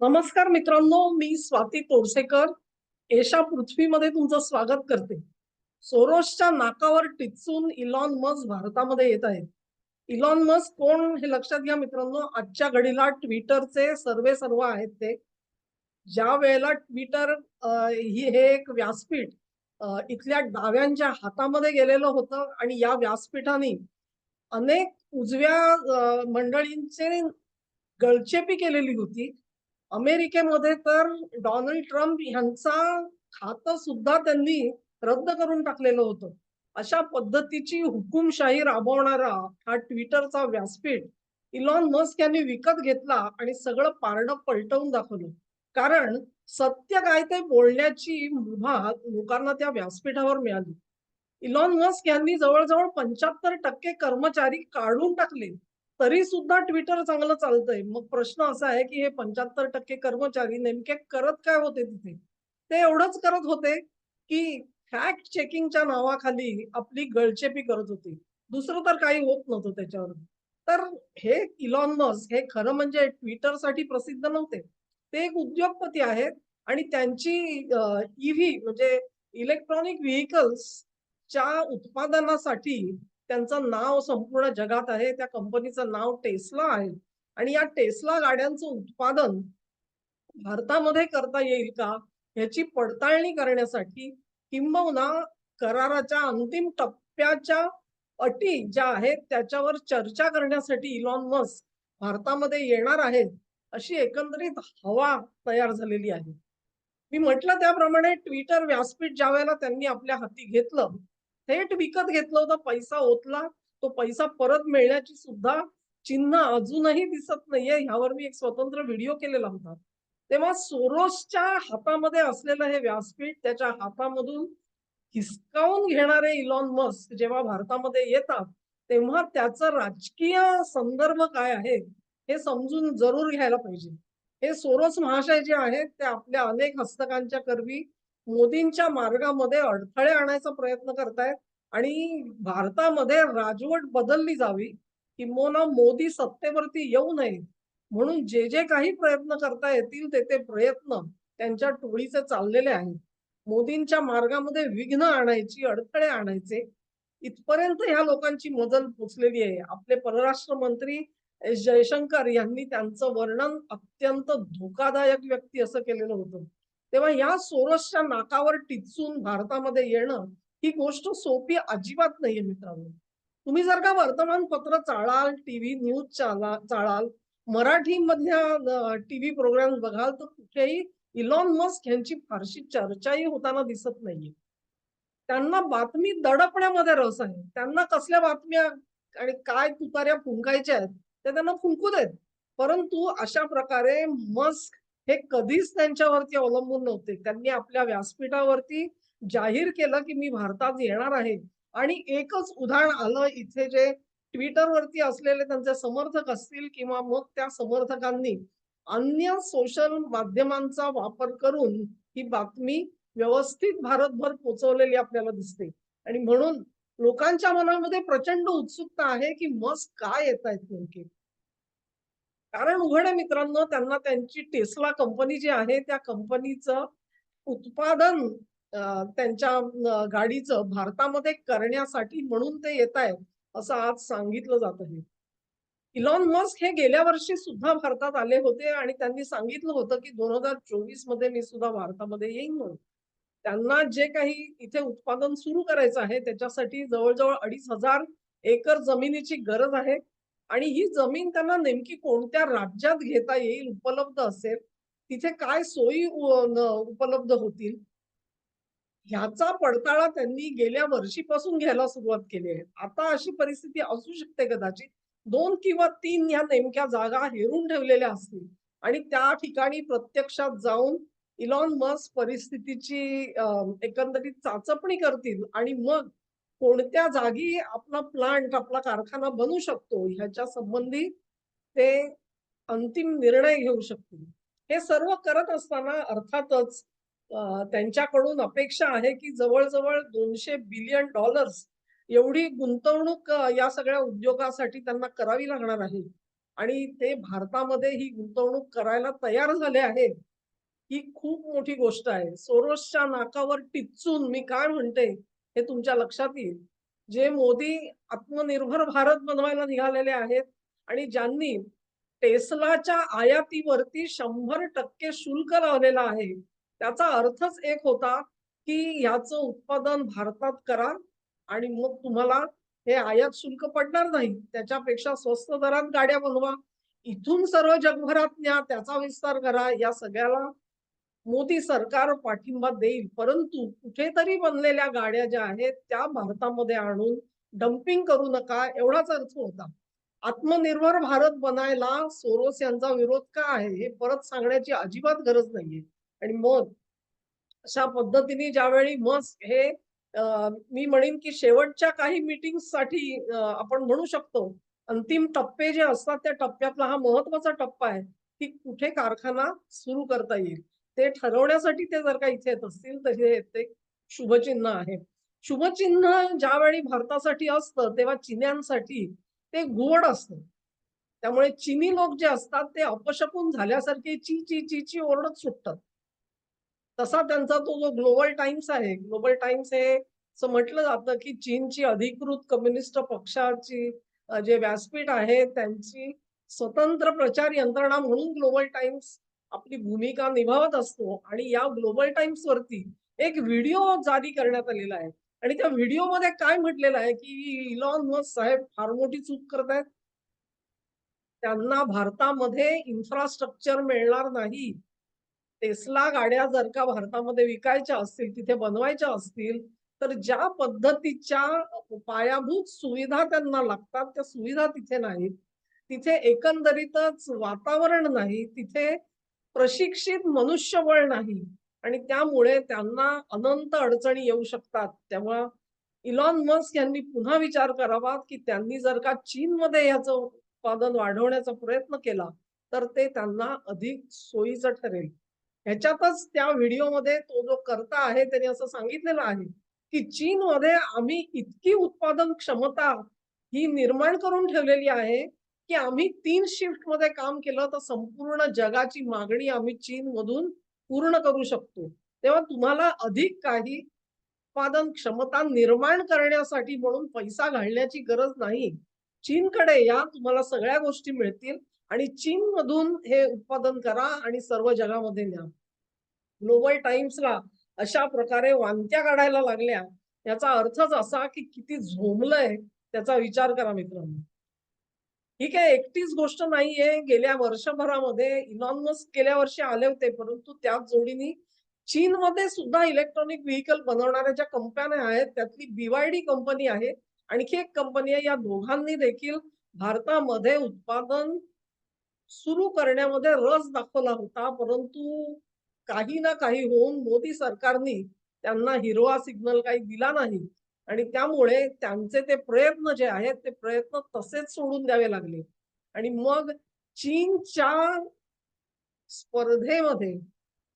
नमस्कार मित्रांनो, मी स्वाती तोरसेकर एशा पृथ्वीमध्ये तुमचं स्वागत करते. सोरोसच्या नाकावर टिचून इलॉन मस्क भारतामध्ये येत आहेत. इलॉन मस्क कोण हे लक्षात घ्या मित्रांनो, आजच्या घडीला ट्विटरचे सर्वेसर्वा आहेत ते. ज्या वेळेला ट्विटर हे एक व्यासपीठ इथल्या डाव्यांच्या हातामध्ये गेलेलं होतं आणि या व्यासपीठाने अनेक उजव्या मंडळींचे गळचेपी केलेली होती. अमेरिकेमध्ये तर डोनाल्ड ट्रम्प यांचा खातं सुद्धा त्यांनी रद्द करून टाकलेलं होतं. अशा पद्धतीची हुकुमशाही राबवणारा हा ट्विटरचा व्यासपीठ इलॉन मस्क यांनी विकत घेतला आणि सगळं पारडं पलटवून दाखवलं. कारण सत्य काय ते बोलण्याची मुभा लोकांना त्या व्यासपीठावर मिळाली. इलॉन मस्क यांनी जवळ-जवळ 75% कर्मचारी काढून टाकले. तरी सुद्धा ट्विटर चांगलं चालतंय. मग प्रश्न असा आहे, की हे 75% कर्मचारी नेमके करत काय होते तिथे? ते एवढंच करत होते, की फॅक्ट चेकिंगच्या नावाखाली आपली गळचेपी करत होते. दुसरं तर काही होत नव्हतं त्याच्यावर. तर हे इलॉन मस्क हे खरं म्हणजे Twitterसाठी प्रसिद्ध नव्हते. ते एक उद्योगपती आहेत आणि त्यांची म्हणजे इलेक्ट्रॉनिक व्हेइकल्सच्या उत्पादनासाठी त्यांचं नाव संपूर्ण जगात आहे. त्या कंपनीचं नाव टेस्ला आहे आणि या टेस्ला गाड्यांचं उत्पादन भारतामध्ये करता येईल का? ह्याची पडताळणी करण्यासाठी किंबहुना कराराच्या अंतिम टप्प्याच्या अटी ज्या आहेत त्याच्यावर चर्चा करण्यासाठी इलॉन मस्क भारतामध्ये येणार आहेत, अशी एकंदरीत हवा तयार झालेली आहे. मी म्हटलं त्याप्रमाणे ट्विटर व्यासपीठ ज्यावेळेला त्यांनी आपल्या हाती घेतलं, थेट विकत घेतलं होतं, पैसा ओतला, तो पैसा परत मिळण्याची सुद्धा चिन्ह अजूनही दिसत नाहीये. ह्यावर मी एक स्वतंत्र व्हिडिओ केलेला होता. तेव्हा सोरोसच्या हातामध्ये असलेलं हे व्यासपीठ त्याच्या हातामधून हिसकावून घेणारे इलॉन मस्क जेव्हा भारतामध्ये येतात, तेव्हा त्याचं राजकीय संदर्भ काय आहे, हे समजून जरूर घ्यायला पाहिजे. हे सोरोस महाशय जे आहेत, ते आपल्या अनेक हस्तकांच्या करवी मोदींच्या मार्गामध्ये अडथळे आणायचा प्रयत्न करतायत आणि भारतामध्ये राजवट बदलली जावी, किंबहुना मोदी सत्तेवरती येऊ नये म्हणून जे काही प्रयत्न करता येतील ते प्रयत्न त्यांच्या टोळीचे चाललेले आहेत. मोदींच्या मार्गामध्ये विघ्न आणायची, अडथळे आणायचे, इथपर्यंत ह्या लोकांची मजल पोचलेली आहे. आपले परराष्ट्र मंत्री एस जयशंकर यांनी त्यांचं वर्णन अत्यंत धोकादायक व्यक्ती असं केलेलं होतं. तेव्हा या सोरोसच्या नाकावर टिचून भारतामध्ये येणं ही गोष्ट सोपी अजिबात नाहीये मित्रांनो. तुम्ही जर का वर्तमानपत्र चाळाल, टीव्ही न्यूज चाळाल, मराठीमधल्या टीव्ही प्रोग्राम बघाल, तर कुठेही इलॉन मस्क यांची फारशी चर्चाही होताना दिसत नाहीये. त्यांना बातमी दडपण्यामध्ये रस आहे. त्यांना कसल्या बातम्या आणि काय तुताऱ्या फुंकायच्या आहेत, त्या त्यांना फुंकू देत. परंतु अशा प्रकारे मस्क हे कधीच त्यांच्यावरती अवलंबून नव्हते. त्यांनी आपल्या व्यासपीठावरती जाहीर केलं, की मी भारतात येणार आहे आणि एकच उदाहरण आलं इथे जे Twitterवरती असलेले त्यांचे समर्थक असतील किंवा मग त्या समर्थकांनी अन्य सोशल माध्यमांचा वापर करून ही बातमी व्यवस्थित भारतभर पोहोचवलेली आपल्याला दिसते आणि म्हणून लोकांच्या मनामध्ये प्रचंड उत्सुकता आहे, की मस्क काय येतायत नेमके? कारण उघड आहे मित्रांनो, त्यांना त्यांची टेस्ला कंपनी जी आहे, त्या कंपनीचं उत्पादन त्यांच्या गाडीचं भारतामध्ये करण्यासाठी म्हणून ते येतायत, असं आज सांगितलं जात आहे. इलॉन मस्क हे गेल्या वर्षी सुद्धा भारतात आले होते आणि त्यांनी सांगितलं होतं, की 2024 मध्ये मी सुद्धा भारतामध्ये येईन म्हणून. त्यांना जे काही इथे उत्पादन सुरू करायचं आहे, त्याच्यासाठी जवळ-जवळ 2,500 एकर जमिनीची गरज आहे आणि ही जमीन त्यांना नेमकी कोणत्या राज्यात घेता येईल, उपलब्ध असेल, तिथे काय सोयी उपलब्ध होतील, ह्याचा पडताळा त्यांनी गेल्या वर्षीपासून घ्यायला सुरुवात केली आहे. आता अशी परिस्थिती असू शकते कदाचित 2 किंवा 3 ह्या नेमक्या जागा हेरून ठेवलेल्या असतील आणि त्या ठिकाणी प्रत्यक्षात जाऊन इलॉन मस्क परिस्थितीची एकंदरीत चाचपणी करतील आणि मग कोणत्या जागी आपला प्लांट, आपला कारखाना बनू शकतो ह्याच्या संबंधी ते अंतिम निर्णय घेऊ शकतील. हे सर्व करत असताना अर्थातच त्यांच्याकडून अपेक्षा आहे, की जवळ-जवळ $200 बिलियन एवढी गुंतवणूक या सगळ्या उद्योगासाठी त्यांना करावी लागणार आहे. आणि ते भारतामध्ये ही गुंतवणूक करायला तयार झाले आहेत, ही खूप मोठी गोष्ट आहे. सोरोसच्या नाकावर टिच्चून मी काय म्हणते हे तुमच्या लक्षात येईल. जे मोदी आत्मनिर्भर भारत बनवायला निघालेले आहेत आणि ज्यांनी टेस्लाच्या आयातीवरती 100% शुल्क लावलेला आहे. त्याचा अर्थच एक होता, की ह्याचं उत्पादन भारतात करा आणि मग तुम्हाला हे आयात शुल्क पडणार नाही. त्याच्यापेक्षा स्वस्त दरात गाड्या बनवा. इथून सर्व जगभरात न्या, त्याचा विस्तार करा. या सगळ्याला मोदी सरकार पाठिंबा देईल. परंतु कुठेतरी बनलेल्या गाड्या ज्या आहेत त्या भारतामध्ये आणून डम्पिंग करू नका एवढाच अर्थ होता. आत्मनिर्भर भारत बनायला सोरोस यांचा विरोध का आहे हे परत सांगण्याची अजिबात गरज नाहीये. आणि मग अशा पद्धतीने ज्यावेळी मस्क हे मी म्हणेन की शेवटच्या काही मीटिंग्ससाठी आपण म्हणू शकतो अंतिम टप्पे जे असतात त्या टप्प्यातला हा महत्वाचा टप्पा आहे की कुठे कारखाना सुरू करता येईल. ते ठरवण्यासाठी ते जर का इथे येत असतील तर हे ते शुभचिन्ह आहे. शुभचिन्ह ज्यावेळी भारतासाठी असतं तेव्हा चिन्यांसाठी ते गोड असतं. त्यामुळे चिनी लोक जे असतात ते अपशकुन झाल्यासारखे ची ची ची ची ओरडत सुटतात. तसा त्यांचा तो जो ग्लोबल टाइम्स आहे, ग्लोबल टाइम्स हे असं म्हटलं जातं की चीनची अधिकृत कम्युनिस्ट पक्षाची जे व्यासपीठ आहे त्यांची स्वतंत्र प्रचार यंत्रणा म्हणून ग्लोबल टाइम्स आपली भूमिका निभावत असतो. आणि या ग्लोबल टाइम्स वरती एक व्हिडिओ जारी करण्यात आलेला आहे आणि त्या व्हिडिओमध्ये काय म्हटलेलं आहे की इलॉन मस्क साहेब फार मोठी चूक करतायत. त्यांना भारतामध्ये इन्फ्रास्ट्रक्चर मिळणार नाही. टेस्ला गाड्या जर का भारतामध्ये विकायच्या असतील, तिथे बनवायच्या असतील, तर ज्या पद्धतीच्या पायाभूत सुविधा त्यांना लागतात, त्या सुविधा तिथे नाहीत. तिथे एकंदरीतच वातावरण नाही, तिथे प्रशिक्षित मनुष्यबळ नाही आणि त्यामुळे त्यांना अनंत अडचणी येऊ शकतात. त्यामुळे इलॉन मस्क यांनी पुन्हा विचार करावा, की त्यांनी जर का चीनमध्ये याचं उत्पादन वाढवण्याचा प्रयत्न केला, तर ते त्यांना अधिक सोयीचं ठरेल. ह्याच्यातच त्या व्हिडिओमध्ये तो जो कर्ता आहे त्याने असं सांगितलेलं आहे, की चीनमध्ये आम्ही इतकी उत्पादन क्षमता ही निर्माण करून ठेवलेली आहे, की आम्ही 3 शिफ्टमध्ये काम केलं तर संपूर्ण जगाची मागणी आम्ही चीनमधून पूर्ण करू शकतो. तेव्हा तुम्हाला अधिक काही उत्पादन क्षमता निर्माण करण्यासाठी म्हणून पैसा घालण्याची गरज नाही. चीनकडे या, तुम्हाला सगळ्या गोष्टी मिळतील आणि चीनमधून हे उत्पादन करा आणि सर्व जगामध्ये न्या. ग्लोबल टाइम्सला अशा प्रकारे वांत्या काढायला लागल्या, याचा अर्थच असा की किती झोंबलंय त्याचा विचार करा मित्रांनो. ही काय एकटीच गोष्ट नाहीये. गेल्या वर्षभरामध्ये इलॉन मस्क गेल्या वर्षी आले होते, परंतु त्याच जोडीने चीनमध्ये सुद्धा इलेक्ट्रॉनिक व्हेइकल बनवणाऱ्या ज्या कंपन्या आहेत, त्यातली BYD कंपनी आहे. आणखी एक कंपनी आहे. या दोघांनी देखील भारतामध्ये उत्पादन सुरू करण्यामध्ये रस दाखवला होता. परंतु काही ना काही होऊन मोदी सरकारने त्यांना हिरवा सिग्नल काही दिला नाही आणि त्यामुळे त्यांचे ते प्रयत्न जे आहेत ते प्रयत्न तसेच सोडून द्यावे लागले. आणि मग चीनच्या स्पर्धेमध्ये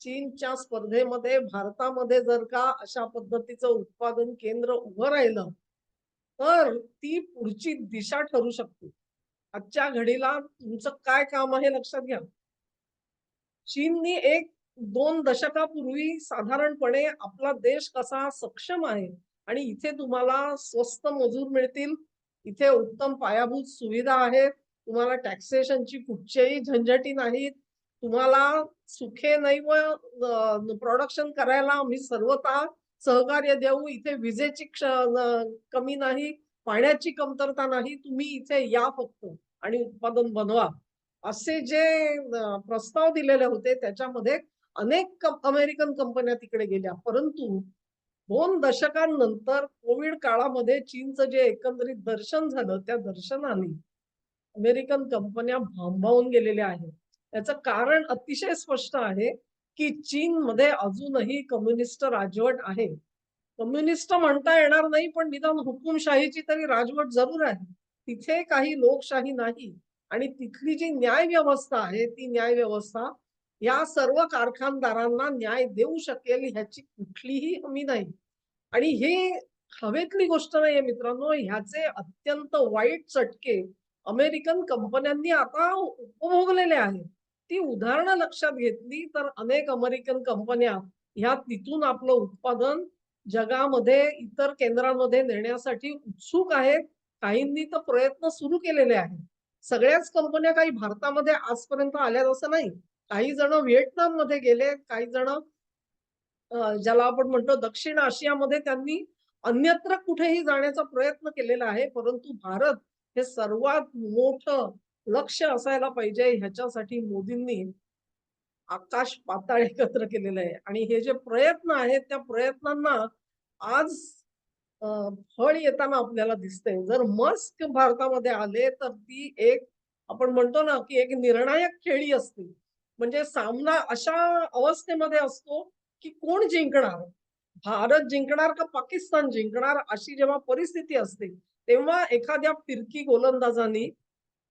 चीनच्या स्पर्धेमध्ये भारतामध्ये जर का अशा पद्धतीचं उत्पादन केंद्र उभं राहिलं, तर ती पुढची दिशा ठरू शकते. आजच्या घडीला तुमचं काय काम आहे लक्षात घ्या. चीननी 1-2 दशकापूर्वी साधारणपणे आपला देश कसा सक्षम आहे आणि इथे तुम्हाला स्वस्त मजूर मिळतील, इथे उत्तम पायाभूत सुविधा आहेत, तुम्हाला टॅक्सेशनची कुठच्याही झंझटी नाहीत, तुम्हाला सुखे नैव प्रोडक्शन करायला आम्ही सर्वतः सहकार्य देऊ, इथे विजेची कमी नाही, पाण्याची कमतरता नाही, तुम्ही इथे या फक्त आणि उत्पादन बनवा. असे जे प्रस्ताव दिलेले होते त्याच्यामध्ये अनेक अमेरिकन कंपन्या तिकडे गेल्या. परंतु 2 दशकांनंतर कोविड काळामध्ये चीनचं जे एकंदरीत दर्शन झालं, त्या दर्शनाने अमेरिकन कंपन्या भांबावून गेलेल्या आहेत. त्याचं कारण अतिशय स्पष्ट आहे, की चीनमध्ये अजूनही कम्युनिस्ट राजवट आहे. कम्युनिस्ट म्हणता येणार नाही, पण निदान हुकुमशाहीची तरी राजवट जरूर आहे. तिथे काही लोकशाही नाही आणि तिथली जी न्याय व्यवस्था आहे, ती न्याय व्यवस्था या सर्व कारखानदारांना न्याय देऊ शकेल ह्याची कुठलीही हमी नाही. आणि हे हवेतली गोष्ट नाहीये मित्रांनो, ह्याचे अत्यंत वाईट चटके अमेरिकन कंपन्यांनी आता उपभोगलेले आहेत. ती उदाहरणं लक्षात घेतली तर अनेक अमेरिकन कंपन्या ह्या तिथून आपलं उत्पादन जगामध्ये इतर केंद्रांमध्ये नेण्यासाठी उत्सुक आहेत. काहींनी तर प्रयत्न सुरू केलेले आहेत. सगळ्याच कंपन्या काही भारतामध्ये आजपर्यंत आल्यात असं नाही. काही जण व्हिएतनाममध्ये गेले, काही जण ज्याला आपण म्हणतो दक्षिण आशियामध्ये त्यांनी अन्यत्र कुठेही जाण्याचा प्रयत्न केलेला आहे. परंतु भारत हे सर्वात मोठं लक्ष असायला पाहिजे ह्याच्यासाठी मोदींनी आकाश पाताळ एकत्र केलेलं आहे आणि हे जे प्रयत्न आहेत त्या प्रयत्नांना आज अ, फळ येताना आपल्याला दिसतंय. जर मस्क भारतामध्ये आले तर ती एक आपण म्हणतो ना, की एक निर्णायक खेळी असते. म्हणजे सामना अशा अवस्थेमध्ये असतो, की कोण जिंकणार? भारत जिंकणार का पाकिस्तान जिंकणार? अशी जेव्हा परिस्थिती असते, तेव्हा एखाद्या फिरकी गोलंदाजाने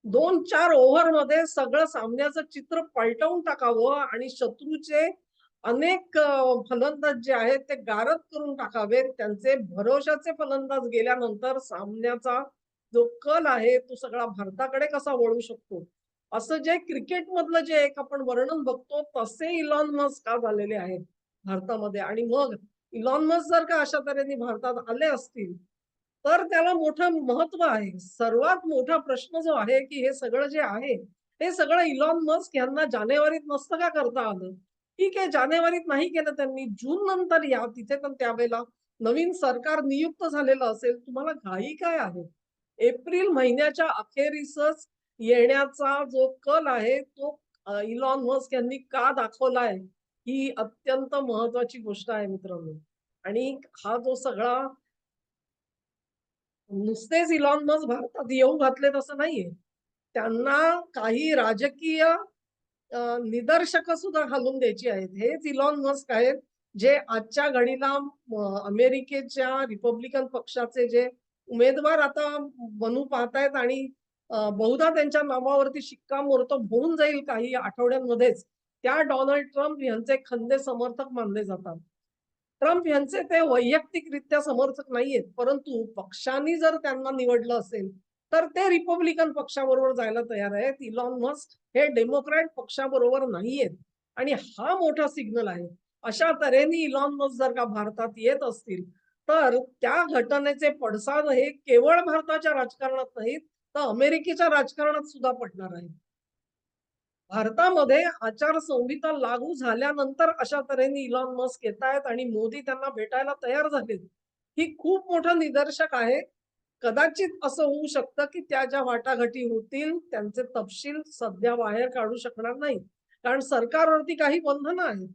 2-4 ओव्हरमध्ये सगळं सामन्याचं चित्र पलटवून टाकावं आणि शत्रूचे अनेक फलंदाज जे आहेत ते गारद करून टाकावेत. त्यांचे भरवशाचे फलंदाज गेल्यानंतर सामन्याचा जो कल आहे तो सगळा भारताकडे कसा वळू शकतो. असं जे क्रिकेटमधलं जे एक आपण वर्णन बघतो तसे इलॉन मस्क आज आलेले आहेत भारतामध्ये आणि मग इलॉन मस्क जर का अशा तऱ्हेने भारतात आले असतील, तर त्याला मोठं महत्व आहे. सर्वात मोठा प्रश्न जो आहे, की हे सगळं जे आहे, हे सगळं इलॉन मस्क यांना जानेवारीत नसतं का करता आलं? ठीक आहे, जानेवारीत नाही केलं त्यांनी. जून नंतर या. तिथे पण त्यावेळेला नवीन सरकार नियुक्त झालेलं असेल. तुम्हाला घाई काय आहे? एप्रिल महिन्याच्या अखेरीसच येण्याचा जो कल आहे, तो इलॉन मस्क यांनी का दाखवलाय? ही अत्यंत महत्वाची गोष्ट आहे मित्रांनो. आणि हा जो सगळा नुसतेच इलॉन मस्क भारतात येऊ घातलेत असं नाहीये. त्यांना काही राजकीय निदर्शकं सुद्धा घालून द्यायची आहेत. हेच इलॉन मस्क आहेत, जे आजच्या घडीला अमेरिकेच्या रिपब्लिकन पक्षाचे जे उमेदवार आता बनू पाहतायत आणि बहुधा त्यांच्या नावावरती शिक्कामोर्तब होऊन जाईल काही आठवड्यांमध्येच. त्या डोनाल्ड ट्रम्प यांचे खंदे समर्थक मानले जातात. ट्रम्प यांचे ते वैयक्तिकरित्या समर्थक नाहीयेत. परंतु पक्षांनी जर त्यांना निवडलं असेल, तर ते रिपब्लिकन पक्षाबरोबर जायला तयार आहेत. इलॉन मस्क हे डेमोक्रॅट पक्षाबरोबर नाहीयेत आणि हा मोठा सिग्नल आहे. अशा तऱ्हेने इलॉन मस्क जर का भारतात येत असतील, तर त्या घटनेचे पडसाद हे केवळ भारताच्या राजकारणात नाहीत, तर अमेरिकेच्या राजकारणात सुद्धा पडणार आहे. भारतामध्ये आचारसंहिता लागू झाल्यानंतर अशा तऱ्हेने इलॉन मस्क येतायत आणि मोदी त्यांना भेटायला तयार झालेत. ही खूप मोठं निदर्शक आहे. कदाचित असं होऊ शकतं, की त्या ज्या वाटाघाटी होतील, त्यांचे तपशील सध्या बाहेर काढू शकणार नाहीत. कारण सरकारवरती काही बंधनं आहेत.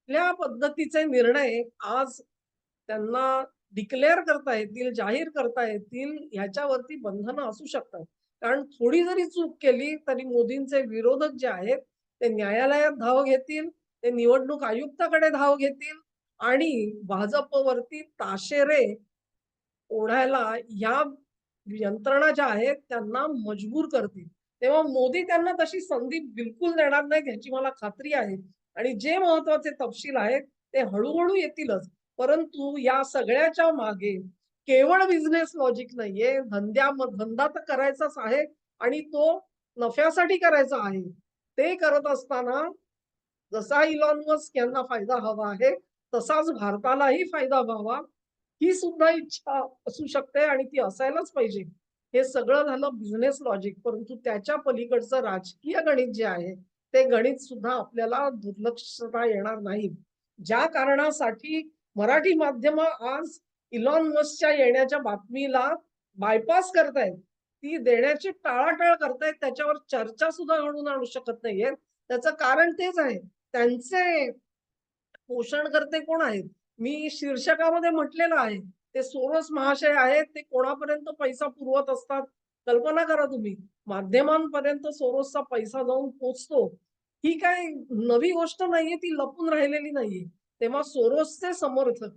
कुठल्या पद्धतीचे निर्णय आज त्यांना डिक्लेअर करता येतील, जाहीर करता येतील, ह्याच्यावरती बंधनं असू शकतात. कारण थोडी जरी चूक केली तरी मोदींचे विरोधक जे आहेत, ते न्यायालयात धाव घेतील, ते निवडणूक आयुक्ताकडे धाव घेतील आणि भाजपवरती ताशेरे ओढायला या यंत्रणा ज्या आहेत त्यांना मजबूर करतील. तेव्हा मोदी त्यांना तशी संधी बिलकुल देणार नाहीत ह्याची मला खात्री आहे. आणि जे महत्वाचे तपशील आहेत ते हळू येतीलच. परंतु या सगळ्याच्या मागे केवळ बिझनेस लॉजिक नाहीये. धंदा तर करायचाच आहे आणि तो नफ्यासाठी करायचा आहे. ते करत असताना जसा इलॉन मस्क यांना फायदा हवा आहे, तसाच भारतालाही फायदा व्हावा, ही सुद्धा इच्छा असू शकते आणि ती असायलाच पाहिजे. हे सगळं झालं बिझनेस लॉजिक. परंतु त्याच्या पलीकडचं राजकीय गणित जे आहे, ते गणित सुद्धा आपल्याला दुर्लक्षता येणार नाही. ज्या कारणासाठी मराठी माध्यमं आज इलॉन मस्कच्या येण्याच्या बातमीला बायपास करतायत, ती देण्याची टाळाटाळ करतायत, त्याच्यावर चर्चा सुद्धा घडवून आणू शकत नाहीयेत. त्याचं कारण तेच आहे. त्यांचे पोषणकर्ते कोण आहेत? मी शीर्षकामध्ये म्हटलेलं आहे. ते सोरोस महाशय आहेत. ते कोणापर्यंत पैसा पुरवत असतात. कल्पना करा तुम्ही. माध्यमांपर्यंत सोरोसचा पैसा जाऊन पोहोचतो. ही काय नवी गोष्ट नाहीये, ती लपून राहिलेली नाहीये. तेव्हा सोरोसचे समर्थक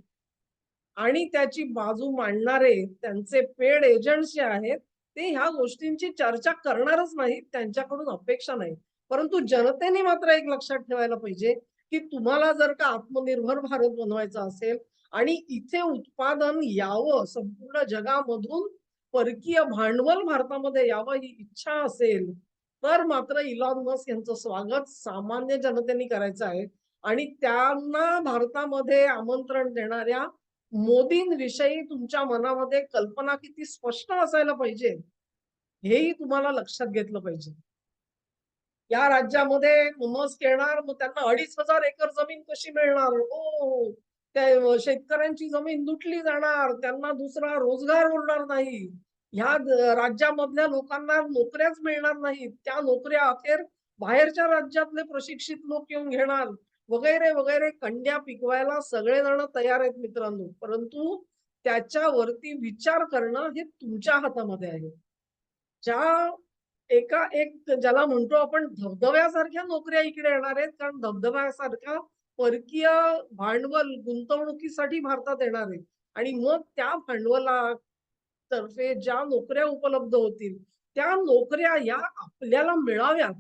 आणि त्याची बाजू मांडणारे त्यांचे पेड एजंट्स जे आहेत, ते ह्या गोष्टींची चर्चा करणारच नाहीत. त्यांच्याकडून अपेक्षा नाही. परंतु जनतेने मात्र एक लक्षात ठेवायला पाहिजे, की तुम्हाला जर का आत्मनिर्भर भारत बनवायचा असेल आणि इथे उत्पादन यावं संपूर्ण जगामधून परकीय भांडवल भारतामध्ये यावं ही इच्छा असेल, तर मात्र इलॉन मस्क यांचं स्वागत सामान्य जनतेने करायचं आहे आणि त्यांना भारतामध्ये आमंत्रण देणाऱ्या मोदींविषयी तुमच्या मनामध्ये कल्पना किती स्पष्ट असायला पाहिजे, हेही तुम्हाला लक्षात घेतलं पाहिजे. या राज्यामध्ये मस्क येणार, मग त्यांना 2,500 एकर जमीन कशी मिळणार? हो, त्या शेतकऱ्यांची जमीन लुटली जाणार, त्यांना दुसरा रोजगार उरणार नाही. ह्या राज्यामधल्या लोकांना नोकऱ्याच मिळणार नाहीत. त्या नोकऱ्या अखेर बाहेरच्या राज्यातले प्रशिक्षित लोक येऊन घेणार, वगैरे, वगैरे. कंड्या पिकवायला सगळेजण तयार आहेत मित्रांनो. परंतु त्याच्यावरती विचार करणं हे तुमच्या हातामध्ये आहे. ज्या एक ज्याला म्हणतो आपण धबधब्यासारख्या नोकऱ्या इकडे येणार आहेत, कारण धबधब्यासारखा परकीय भांडवल गुंतवणुकीसाठी भारतात येणार आहे आणि मग त्या भांडवलातर्फे ज्या नोकऱ्या उपलब्ध होतील, त्या नोकऱ्या या आपल्याला मिळाव्यात,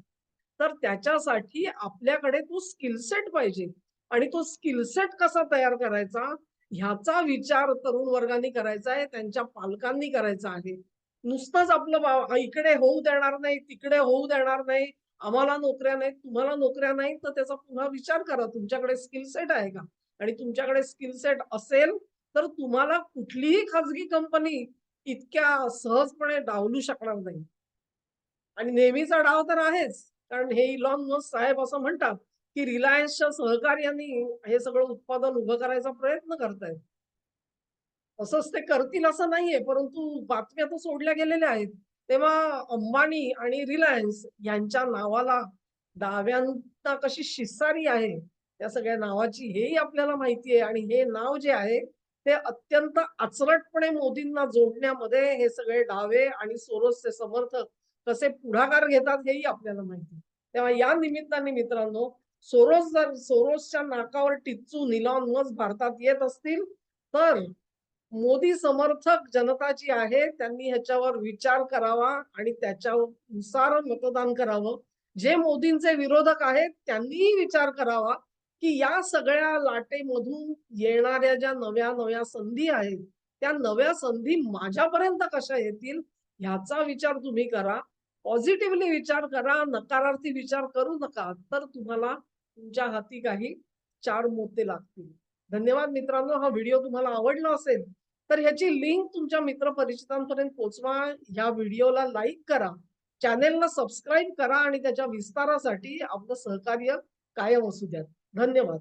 तर त्याच्यासाठी आपल्याकडे तो स्किल सेट पाहिजे आणि तो स्किल सेट कसा तयार करायचा, ह्याचा विचार तरुण वर्गाने करायचा आहे, त्यांच्या पालकांनी करायचा आहे. नुसतंच आपलं इकडे होऊ देणार नाही, तिकडे होऊ देणार नाही, आम्हाला नोकऱ्या नाहीत, तुम्हाला नोकऱ्या नाहीत, तर त्याचा पुन्हा विचार करा. तुमच्याकडे स्किल सेट आहे का? आणि तुमच्याकडे स्किल सेट असेल, तर तुम्हाला कुठलीही खाजगी कंपनी इतक्या सहजपणे डावलू शकणार नाही. आणि नेहमीचा डाव तर आहेच. कारण हे इलॉन मस्क साहेब असं म्हणतात, की रिलायन्सच्या सहकार्याने हे सगळं उत्पादन उभं करायचा प्रयत्न करतायत. तसंच ते करतील असं नाहीये, परंतु बातम्या तर सोडल्या गेलेल्या आहेत. तेव्हा अंबानी आणि रिलायन्स यांच्या नावाला डाव्यांना कशी शिसारी आहे, त्या सगळ्या नावाची हेही आपल्याला माहिती आहे आणि हे नाव जे आहे, ते अत्यंत अचरटपणे मोदींना जोडण्यामध्ये हे सगळे डावे आणि सोरोसचे समर्थक कसे पुढाकार घेतात हेही आपल्याला माहिती आहे. तेव्हा या निमित्ताने मित्रांनो, जर सोरोसच्या नाकावर टिच्चून इलॉन मस्क भारतात येत असतील, तर मोदी समर्थक जनता जी आहे त्यांनी ह्याच्यावर विचार करावा आणि त्याच्यानुसार मतदान करावं. जे मोदींचे विरोधक आहेत त्यांनीही विचार करावा, की या सगळ्या लाटेमधून येणाऱ्या ज्या नव्या-नव्या संधी आहेत, त्या नव्या संधी माझ्यापर्यंत कशा येतील ह्याचा विचार तुम्ही करा. पॉझिटिव्हली विचार करा, नकारार्थी विचार करू नका. तर तुम्हाला तुमच्या हाती काही 4 मोती लागतील. धन्यवाद मित्रांनो. हा व्हिडिओ तुम्हाला आवडला असेल, तर ह्याची लिंक तुमच्या मित्रपरिचितांपर्यंत पोहोचवा. ह्या व्हिडिओला लाईक करा, चॅनेलला सबस्क्राईब करा आणि त्याच्या विस्तारासाठी आपलं सहकार्य कायम असू द्या. धन्यवाद.